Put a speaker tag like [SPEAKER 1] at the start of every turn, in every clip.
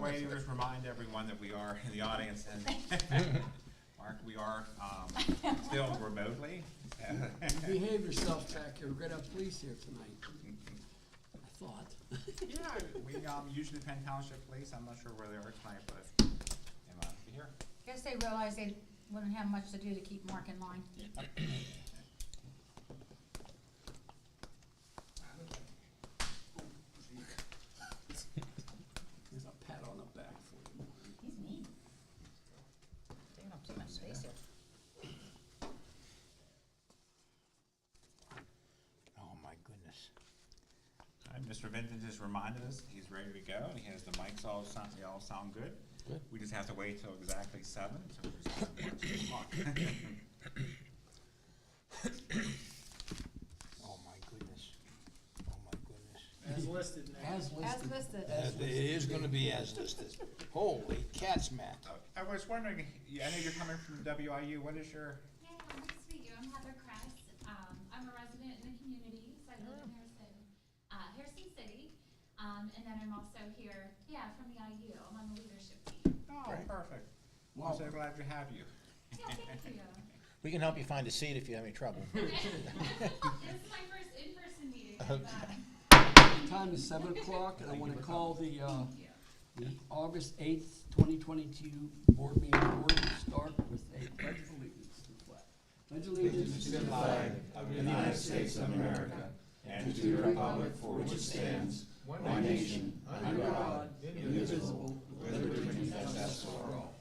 [SPEAKER 1] way to just remind everyone that we are in the audience and Mark, we are still remotely.
[SPEAKER 2] Behave yourself back here. We're gonna have police here tonight. I thought.
[SPEAKER 1] Yeah, we usually Penn Township Police. I'm not sure where they are tonight, but they might be here.
[SPEAKER 3] Guess they realized they wouldn't have much to do to keep Mark in line.
[SPEAKER 2] There's a pat on the back for you.
[SPEAKER 3] He's mean. Taking up too much space here.
[SPEAKER 4] Oh, my goodness.
[SPEAKER 1] All right, Mr. Vinton just reminded us he's ready to go. He has the mics all sound, they all sound good.
[SPEAKER 4] Good.
[SPEAKER 1] We just have to wait till exactly 7, so we're just gonna march 2 o'clock.
[SPEAKER 4] Oh, my goodness. Oh, my goodness.
[SPEAKER 5] As listed now.
[SPEAKER 2] As
[SPEAKER 3] As
[SPEAKER 2] listed.
[SPEAKER 3] listed.
[SPEAKER 4] It is gonna be as listed. Holy cats, Matt.
[SPEAKER 1] I was wondering, I know you're coming from WIU. What is your?
[SPEAKER 6] Yeah, nice to meet you. I'm Heather Kress. I'm a resident in the community, so I live in Harrison City. And then I'm also here, from the IU. I'm on the leadership team.
[SPEAKER 1] Oh,
[SPEAKER 4] Great.
[SPEAKER 1] perfect.
[SPEAKER 2] Wow.
[SPEAKER 1] I'm so glad to have you.
[SPEAKER 6] Yeah, thank you.
[SPEAKER 4] We can help you find a seat if you have any trouble.
[SPEAKER 6] This is my first in-person meeting.
[SPEAKER 2] Time is 7 o'clock, and I wanna call the,
[SPEAKER 6] Thank you.
[SPEAKER 2] the August 8th, 2022 board meeting order to start with a pledge of allegiance to the flag. Pledge allegiance to the flag
[SPEAKER 7] of the United States of America and to the republic for which it stands, one nation, under God, indivisible, with liberty and justice for all.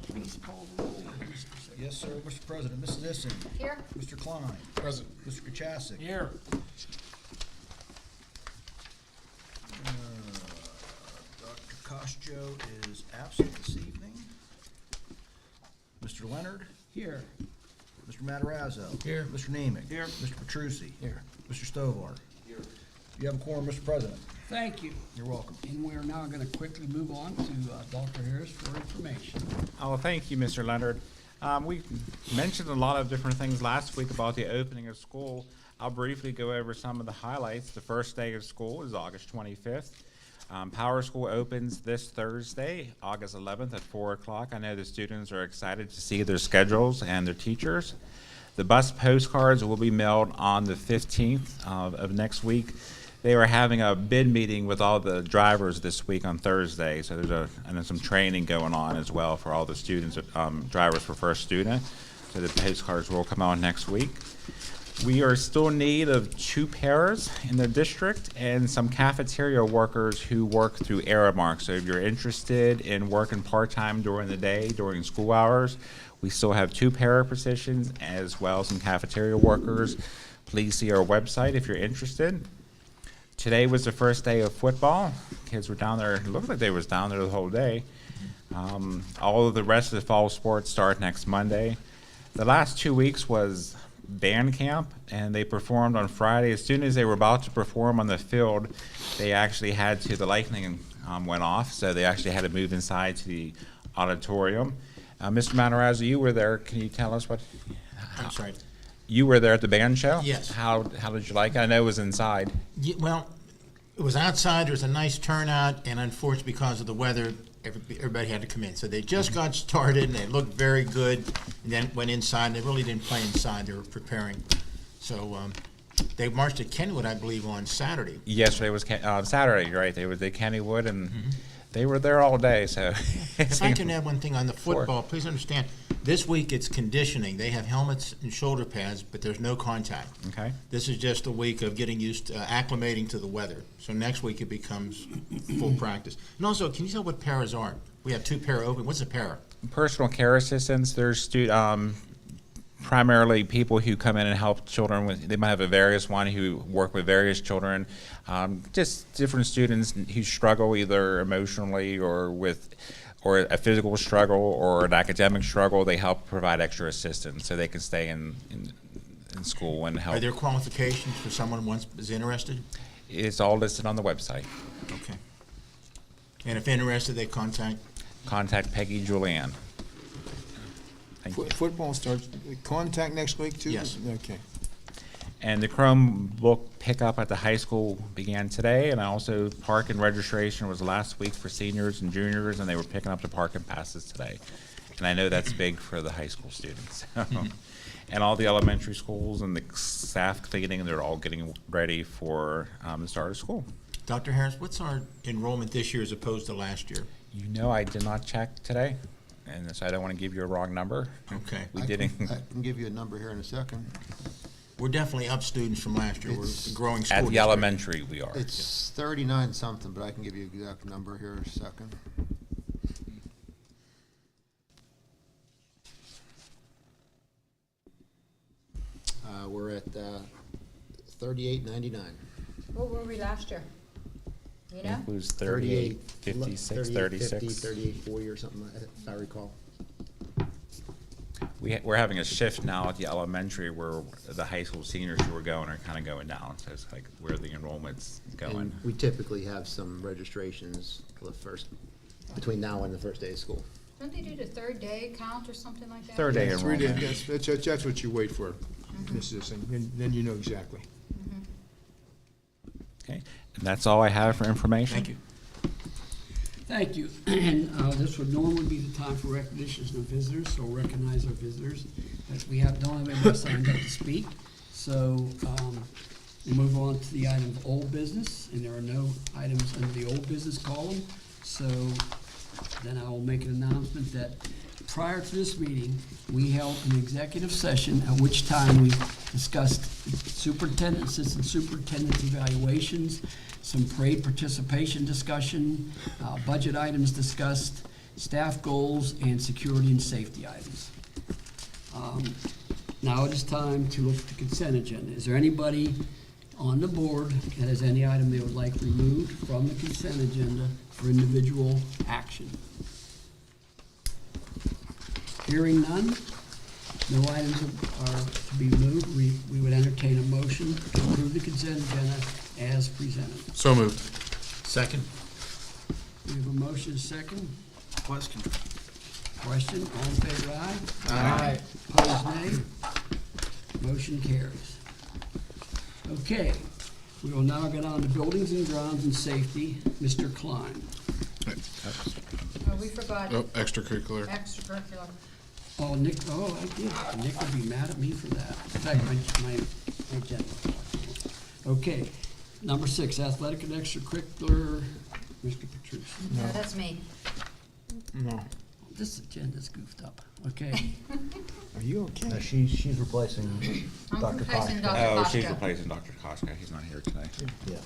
[SPEAKER 2] Please call the roll, Mr. Secretary.
[SPEAKER 8] Yes, sir, Mr. President. Mrs. Nissen.
[SPEAKER 3] Here?
[SPEAKER 8] Mr. Klein.
[SPEAKER 5] Present.
[SPEAKER 8] Mr. Kachasik.
[SPEAKER 2] Here.
[SPEAKER 8] Dr. Costo is absent this evening. Mr. Leonard.
[SPEAKER 2] Here.
[SPEAKER 8] Mr. Matarazzo.
[SPEAKER 4] Here.
[SPEAKER 8] Mr. Nemec.
[SPEAKER 2] Here.
[SPEAKER 8] Mr. Petrucci.
[SPEAKER 4] Here.
[SPEAKER 8] Mr. Stovall. Here. You have a quorum, Mr. President.
[SPEAKER 2] Thank you.
[SPEAKER 8] You're welcome.
[SPEAKER 2] And we are now gonna quickly move on to Dr. Harris for information.
[SPEAKER 1] Oh, well, thank you, Mr. Leonard. We mentioned a lot of different things last week about the opening of school. I'll briefly go over some of the highlights. The first day of school is August 25th. Power School opens this Thursday, August 11th at 4 o'clock. I know the students are excited to see their schedules and their teachers. The bus postcards will be mailed on the 15th of next week. They were having a bid meeting with all the drivers this week on Thursday, so there's some training going on as well for all the students, drivers for first student. So the postcards will come out next week. We are still in need of 2 pairs in the district and some cafeteria workers who work through Aramark. So if you're interested in working part-time during the day, during school hours, we still have 2 para positions as well as some cafeteria workers. Please see our website if you're interested. Today was the first day of football. Kids were down there, it looked like they was down there the whole day. All of the rest of the fall sports start next Monday. The last 2 weeks was band camp, and they performed on Friday. As soon as they were about to perform on the field, they actually had to, the lightning went off, so they actually had to move inside to the auditorium. Mr. Matarazzo, you were there. Can you tell us what?
[SPEAKER 4] I'm sorry.
[SPEAKER 1] You were there at the band show?
[SPEAKER 4] Yes.
[SPEAKER 1] How did you like it? I know it was inside.
[SPEAKER 4] Well, it was outside, there was a nice turnout, and unfortunately, because of the weather, everybody had to come in. So they just got started, and they looked very good, and then went inside, and they really didn't play inside, they were preparing. So they marched to Kenwood, I believe, on Saturday.
[SPEAKER 1] Yesterday was Saturday, right? They were at Kennywood, and they were there all day. So
[SPEAKER 4] If I can add one thing on the
[SPEAKER 1] Sure.
[SPEAKER 4] football, please understand, this week it's conditioning. They have helmets and shoulder pads, but there's no contact.
[SPEAKER 1] okay.
[SPEAKER 4] This is just a week of getting used to acclimating to the weather. So next week it becomes full practice. And also, can you tell what paras are? We have 2 para open. What's a para?
[SPEAKER 1] Personal care assistants. There's primarily people who come in and help children with. They might have a various one who work with various children. Just different students who struggle either emotionally or a physical struggle or an academic struggle. They help provide extra assistance so they can stay in school and help.
[SPEAKER 4] Are there qualifications for someone who is interested?
[SPEAKER 1] It's all listed on the website.
[SPEAKER 4] Okay. And if interested, they contact?
[SPEAKER 1] Contact Peggy Julianne. Thank you.
[SPEAKER 5] Football starts, contact next week too?
[SPEAKER 4] Yes.
[SPEAKER 5] Okay.
[SPEAKER 1] And the Chromebook pickup at the high school began today, and also parking registration was last week for seniors and juniors, and they were picking up the parking passes today. And I know that's big for the high school students. And all the elementary schools and the staff cleaning, they're all getting ready for the start of school.
[SPEAKER 4] Dr. Harris, what's our enrollment this year as opposed to last year?
[SPEAKER 1] You know, I did not check today, and so I don't want to give you a wrong number.
[SPEAKER 4] Okay.
[SPEAKER 1] We didn't.
[SPEAKER 5] I can give you a number here in a second.
[SPEAKER 4] We're definitely up students from last year. We're
[SPEAKER 5] It's-
[SPEAKER 4] a growing school
[SPEAKER 1] At the
[SPEAKER 4] district.
[SPEAKER 1] elementary, we are.
[SPEAKER 5] It's 39 something, but I can give you an exact number here in a second. We're at 38.99.
[SPEAKER 3] What were we last year? You know?
[SPEAKER 1] Includes 38, 56, 36.
[SPEAKER 5] 50, 38, 40 or something, if I recall.
[SPEAKER 1] We're having a shift now at the elementary where the high school seniors who are going are kind of going down. So it's like where the enrollment's going.
[SPEAKER 5] And we typically have some registrations for the first, between now and the first day of school.
[SPEAKER 3] Don't they do the third day count or something like that?
[SPEAKER 1] Third day
[SPEAKER 7] Yeah, 3 days,
[SPEAKER 1] enrollment.
[SPEAKER 7] that's what you wait for, Mrs. And then you know exactly.
[SPEAKER 1] Okay, and that's all I have for information.
[SPEAKER 4] Thank you.
[SPEAKER 2] Thank you. And this would normally be the time for recognitions of visitors, so we'll recognize our visitors. But we don't have anybody signed up to speak. So we'll move on to the item of old business, and there are no items under the old business column. So then I will make an announcement that prior to this meeting, we held an executive session at which time we discussed superintendent, assistant superintendent evaluations, some parade participation discussion, budget items discussed, staff goals, and security and safety items. Now it is time to look at the consent agenda. Is there anybody on the board that has any item they would like removed from the consent agenda for individual action? Hearing none, no items are to be moved. We would entertain a motion to approve the consent agenda as presented.
[SPEAKER 7] So moved.
[SPEAKER 4] Second?
[SPEAKER 2] We have a motion, second.
[SPEAKER 8] Question.
[SPEAKER 2] Question, all in favor, aye?
[SPEAKER 7] Aye.
[SPEAKER 2] Opposed, nay? Motion carries. Okay, we will now get on to buildings and grounds and safety. Mr. Klein.
[SPEAKER 3] Oh, we forgot
[SPEAKER 7] Oh, extracurricular.
[SPEAKER 3] extracurricular.
[SPEAKER 2] Oh, Nick, I did. Nick would be mad at me for that. In fact, my agenda. Okay, number 6, athletic and extracurricular, Mr. Petrucci.
[SPEAKER 3] No, that's me.
[SPEAKER 7] No.
[SPEAKER 2] This agenda's goofed up, okay?
[SPEAKER 7] Are you okay?
[SPEAKER 8] She's replacing
[SPEAKER 3] I'm
[SPEAKER 8] Dr.
[SPEAKER 3] replacing
[SPEAKER 8] Costa.
[SPEAKER 3] Dr.
[SPEAKER 1] Oh, she's
[SPEAKER 3] Koska.
[SPEAKER 1] replacing Dr. Koska. He's not here today.
[SPEAKER 8] Yeah,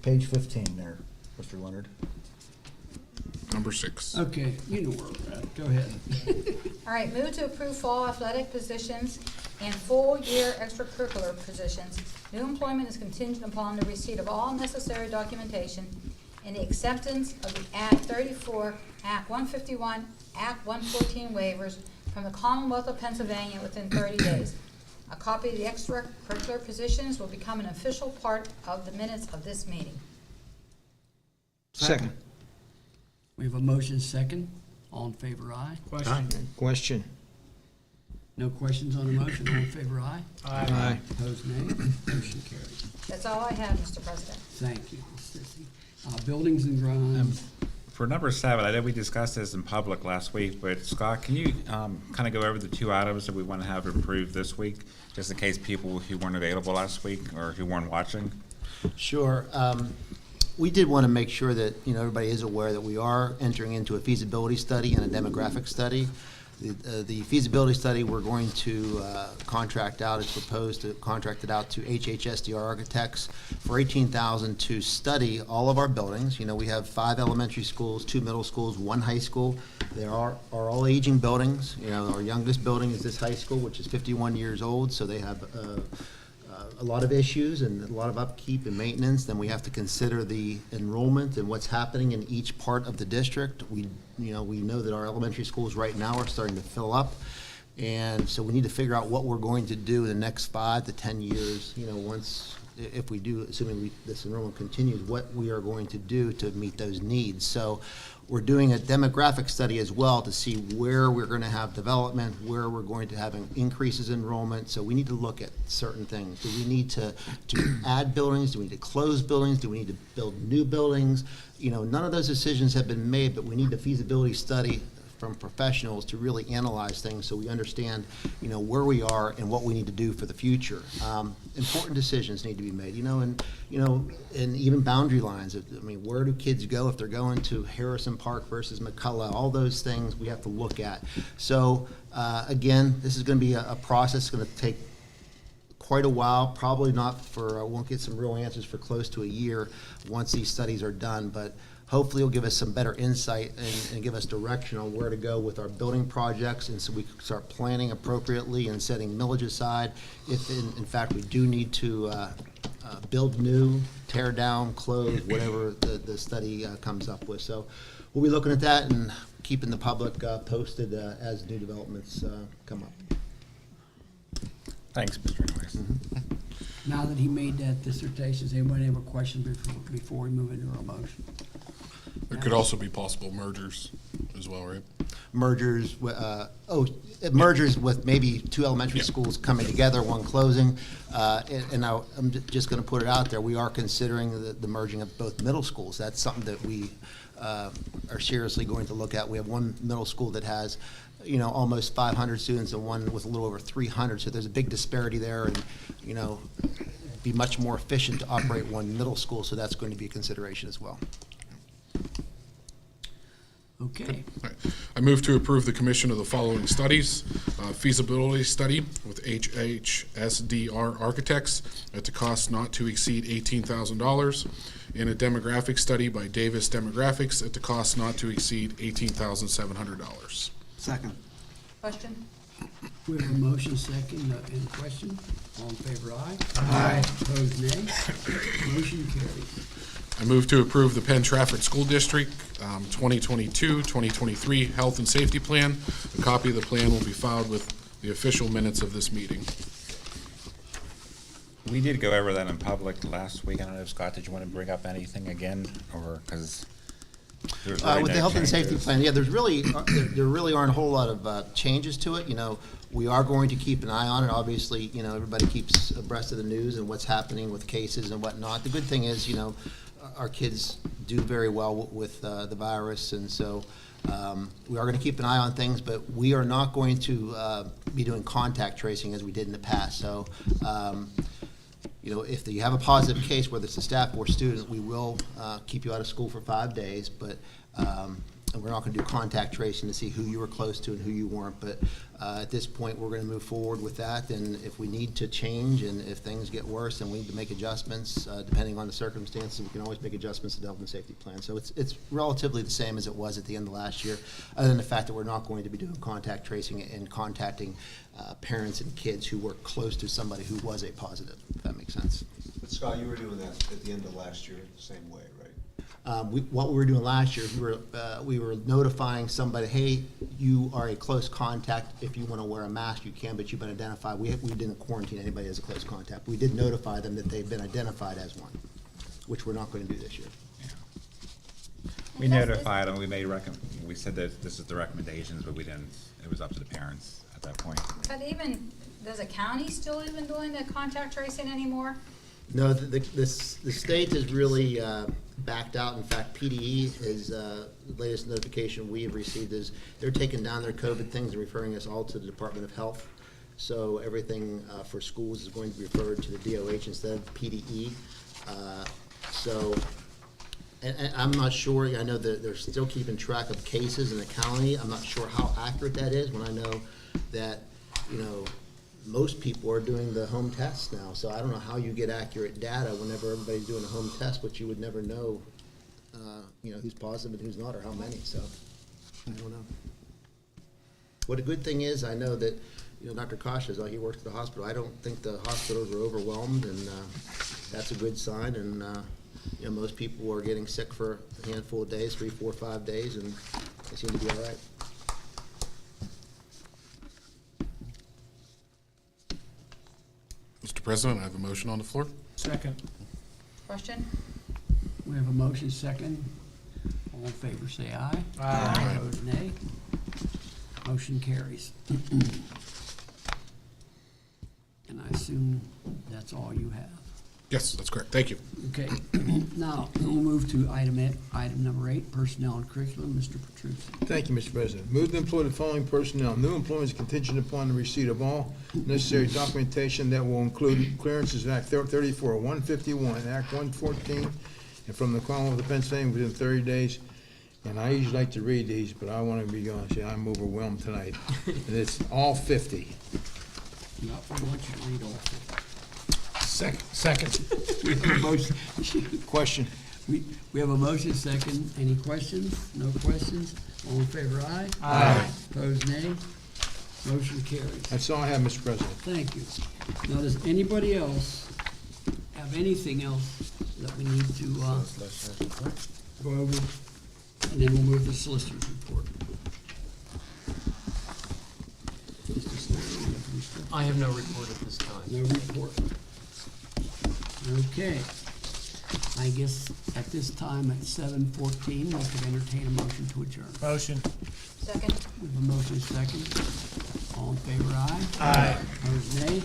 [SPEAKER 8] page 15 there, Mr. Leonard.
[SPEAKER 7] Number 6.
[SPEAKER 2] Okay, you know where we're at. Go ahead.
[SPEAKER 3] All right, move to approve fall athletic positions and full-year extracurricular positions. New employment is contingent upon the receipt of all necessary documentation and the acceptance of the Act 34, Act 151, Act 114 waivers from the Commonwealth of Pennsylvania within 30 days. A copy of the extracurricular positions will become an official part of the minutes of this meeting.
[SPEAKER 8] Second.
[SPEAKER 2] We have a motion, second. All in favor, aye?
[SPEAKER 8] Question.
[SPEAKER 2] No questions on the motion, all in favor, aye?
[SPEAKER 7] Aye.
[SPEAKER 2] Opposed, nay? Motion carries.
[SPEAKER 3] That's all I have, Mr. President.
[SPEAKER 2] Thank you, Ms. Sissy. Buildings and grounds,
[SPEAKER 1] For number 7, I know we discussed this in public last week, but Scott, can you kind of go over the 2 items that we want to have approved this week, just in case people who weren't available last week or who weren't watching?
[SPEAKER 5] Sure. We did want to make sure that, everybody is aware that we are entering into a feasibility study and a demographic study. The feasibility study, we're going to contract out, it's proposed to contract it out to HHSDR Architects for $18,000 to study all of our buildings. We have 5 elementary schools, 2 middle schools, 1 high school. They are all aging buildings. Our youngest building is this high school, which is 51 years old, so they have a lot of issues and a lot of upkeep and maintenance. Then we have to consider the enrollment and what's happening in each part of the district. We know that our elementary schools right now are starting to fill up. And so we need to figure out what we're going to do in the next 5 to 10 years, once if we do, assuming this enrollment continues, what we are going to do to meet those needs. So we're doing a demographic study as well to see where we're going to have development, where we're going to have increases in enrollment. So we need to look at certain things. Do we need to add buildings? Do we need to close buildings? Do we need to build new buildings? None of those decisions have been made, but we need a feasibility study from professionals to really analyze things so we understand, where we are and what we need to do for the future. Important decisions need to be made, and even boundary lines. Where do kids go if they're going to Harrison Park versus McCullough? All those things we have to look at. So again, this is going to be a process. It's going to take quite a while, probably not for, won't get some real answers for close to a year once these studies are done, but hopefully it'll give us some better insight and give us direction on where to go with our building projects, and so we can start planning appropriately and setting millage aside if in fact we do need to build new, tear down, close, whatever the study comes up with. So we'll be looking at that and keeping the public posted as new developments come up.
[SPEAKER 1] Thanks, Mr. Noyes.
[SPEAKER 2] Now that he made that dissertation, does anybody have a question before we move into our motion?
[SPEAKER 9] There could also be possible mergers as well, right?
[SPEAKER 5] Mergers, mergers with maybe two elementary schools coming together, one closing. And now I'm just going to put it out there. We are considering the merging of both middle schools. That's something that we are seriously going to look at. We have one middle school that has, almost 500 students and one with a little over 300. So there's a big disparity there, and, be much more efficient to operate one middle school. So that's going to be a consideration as well.
[SPEAKER 2] Okay.
[SPEAKER 9] I move to approve the commission of the following studies. Feasibility study with HHSDR Architects at the cost not to exceed $18,000, and a demographic study by Davis Demographics at the cost not to exceed $18,700.
[SPEAKER 8] Second.
[SPEAKER 3] Question?
[SPEAKER 2] We have a motion second. Any question? All in favor, aye. Aye. Opposed, nay. Motion carries.
[SPEAKER 9] I move to approve the Penn Trafford School District 2022-2023 Health and Safety Plan. A copy of the plan will be filed with the official minutes of this meeting.
[SPEAKER 1] We did go over that in public last week. I don't know, Scott, did you want to bring up anything again, or, because there's really
[SPEAKER 5] With
[SPEAKER 1] no
[SPEAKER 5] the health and safety
[SPEAKER 1] changes.
[SPEAKER 5] plan, there's really, there really aren't a whole lot of changes to it. We are going to keep an eye on it. Obviously, everybody keeps abreast of the news and what's happening with cases and whatnot. The good thing is, our kids do very well with the virus, and so we are going to keep an eye on things, but we are not going to be doing contact tracing as we did in the past. So, if you have a positive case, whether it's a staff or student, we will keep you out of school for 5 days, but and we're not going to do contact tracing to see who you were close to and who you weren't. But at this point, we're going to move forward with that, and if we need to change and if things get worse and we need to make adjustments, depending on the circumstances, we can always make adjustments to the health and safety plan. So it's relatively the same as it was at the end of last year, other than the fact that we're not going to be doing contact tracing and contacting parents and kids who were close to somebody who was a positive, if that makes sense.
[SPEAKER 7] But Scott, you were doing that at the end of last year the same way, right?
[SPEAKER 5] What we were doing last year, we were notifying somebody, hey, you are a close contact. If you want to wear a mask, you can, but you've been identified. We didn't quarantine anybody as a close contact. We did notify them that they've been identified as one, which we're not going to do this year.
[SPEAKER 1] We notified them, we said that this is the recommendations, but we didn't, it was up to the parents at that point.
[SPEAKER 3] But does the county still even doing the contact tracing anymore?
[SPEAKER 5] No, the state is really backed out. In fact, PDE is, the latest notification we have received is they're taking down their COVID things and referring us all to the Department of Health. So everything for schools is going to be referred to the DOH instead of PDE. And I'm not sure, I know that they're still keeping track of cases in the county. I'm not sure how accurate that is when I know that, most people are doing the home tests now. So I don't know how you get accurate data whenever everybody's doing a home test, but you would never know, who's positive and who's not, or how many. So I don't know. What a good thing is, I know that, Dr. Kosh is, he works at the hospital. I don't think the hospitals are overwhelmed, and that's a good sign. And most people are getting sick for a handful of days, 3, 4, 5 days, and they seem to be all right.
[SPEAKER 9] Mr. President, I have a motion on the floor.
[SPEAKER 8] Second.
[SPEAKER 3] Question?
[SPEAKER 2] We have a motion second. All in favor, say aye.
[SPEAKER 3] Aye.
[SPEAKER 2] Opposed, nay. Motion carries. And I assume that's all you have.
[SPEAKER 9] Yes, that's correct. Thank you.
[SPEAKER 2] Okay, now, we'll move to item number 8, personnel and curriculum. Mr. Petrucci.
[SPEAKER 10] Thank you, Mr. President. Move to employ the following personnel. New employment is contingent upon the receipt of all necessary documentation that will include clearances of Act 34, 151, Act 114, and from the Commonwealth of Pennsylvania within 30 days. And I usually like to read these, but I want to be honest, I'm overwhelmed tonight. And it's all 50.
[SPEAKER 2] No, I want you to read all.
[SPEAKER 10] Second.
[SPEAKER 2] We have a motion.
[SPEAKER 10] Question.
[SPEAKER 2] We have a motion second. Any questions? No questions? All in favor, aye?
[SPEAKER 10] Aye.
[SPEAKER 2] Opposed, nay? Motion carries.
[SPEAKER 10] That's all I have, Mr. President.
[SPEAKER 2] Thank you. Now, does anybody else have anything else that we need to go over? And then we'll move to the solicitor's report. Mr. Solicitor, you have any stuff?
[SPEAKER 11] I have no report at this time.
[SPEAKER 2] No report. Okay. I guess at this time at 7:14, we could entertain a motion to adjourn.
[SPEAKER 8] Motion.
[SPEAKER 3] Second?
[SPEAKER 2] We have a motion second. All in favor, aye?
[SPEAKER 8] Aye.
[SPEAKER 2] Opposed, nay?